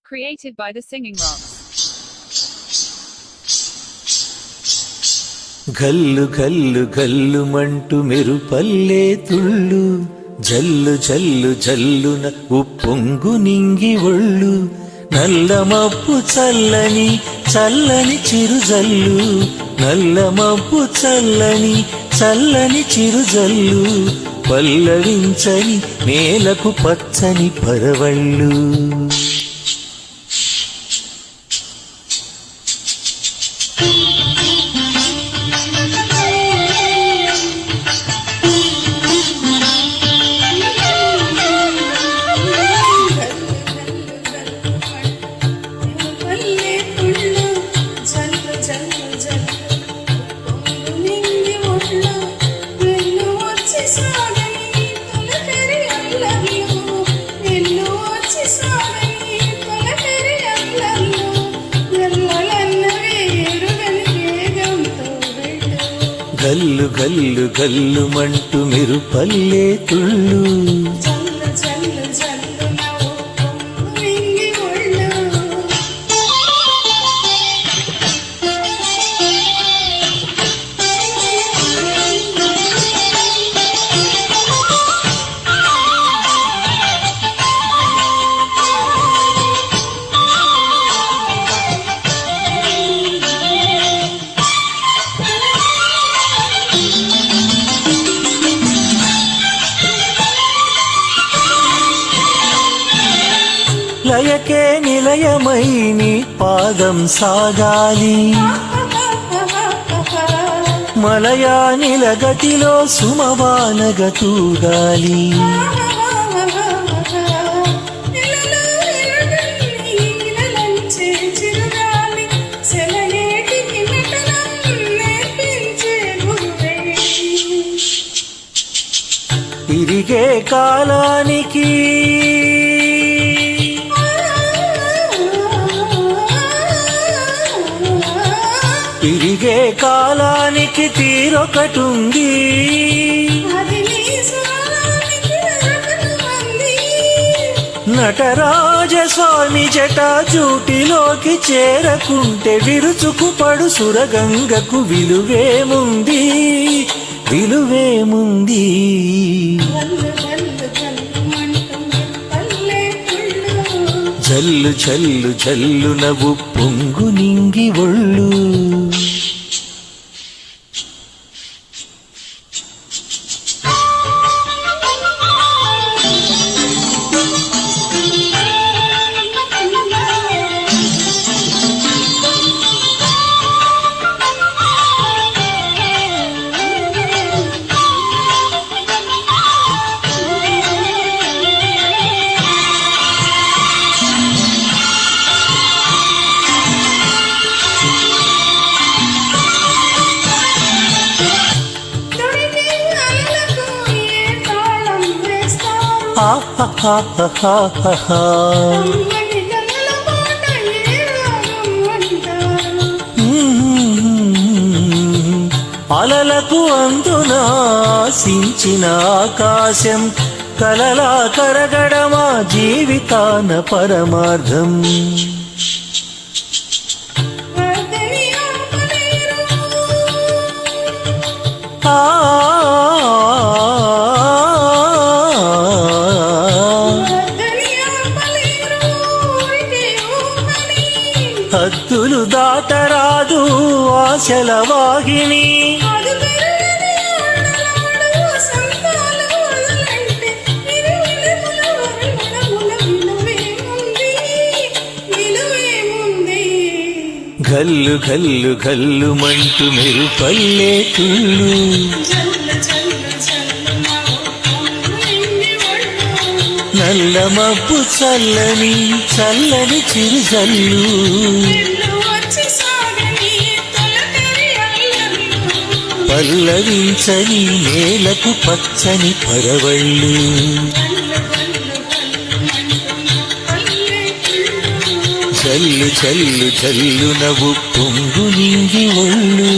Created by the Singing Rocks. గల్లు గల్లు గల్లుమంటూ మెరుపల్లే తుళ్ళు, జల్లు జల్లు జల్లున ఉప్పొంగు నింగి ఒళ్ళు, నల్లమబ్బు చల్లని చల్లని చిరుజల్లు, నల్లమబ్బు చల్లని చల్లని చిరుజల్లు, పల్లవించని నేలకు పచ్చని పరవళ్ళు. గల్లు గల్లు గల్లుమంటూ మెరుపల్లే తుళ్ళు, లయకే నిలయమై నీ పాదం సాగాలి, మలయానిల గతిలో సుమవానగ తూగాలి. తిరిగే కాలానికి తిరిగే కాలానికి తీరొకటుంది, నటరాజస్వామి జటాజూటిలోకి చేరకుంటే విరుచుకు పడు సురగంగకు విలువేముంది, విలువేముంది. జల్లు జల్లు జల్లు నవ్వు పొంగు నింగి ఒళ్ళు, అలలకు అందున సించిన ఆకాశం, కలలా కరగడమా జీవితాన పరమార్థం. హద్దులు దాటరాదు ఆశల వాహిని, గల్లు గల్లు గల్లుమంటూ మెరుపల్లే తుళ్ళు, నల్లమబ్బు చల్లని చల్లని చిరుజల్లు, పల్లవించని నేలకు పచ్చని పరవళ్ళు. జల్లు జల్లు జల్లు నవ్వు పొంగు నింగి ఒళ్ళు.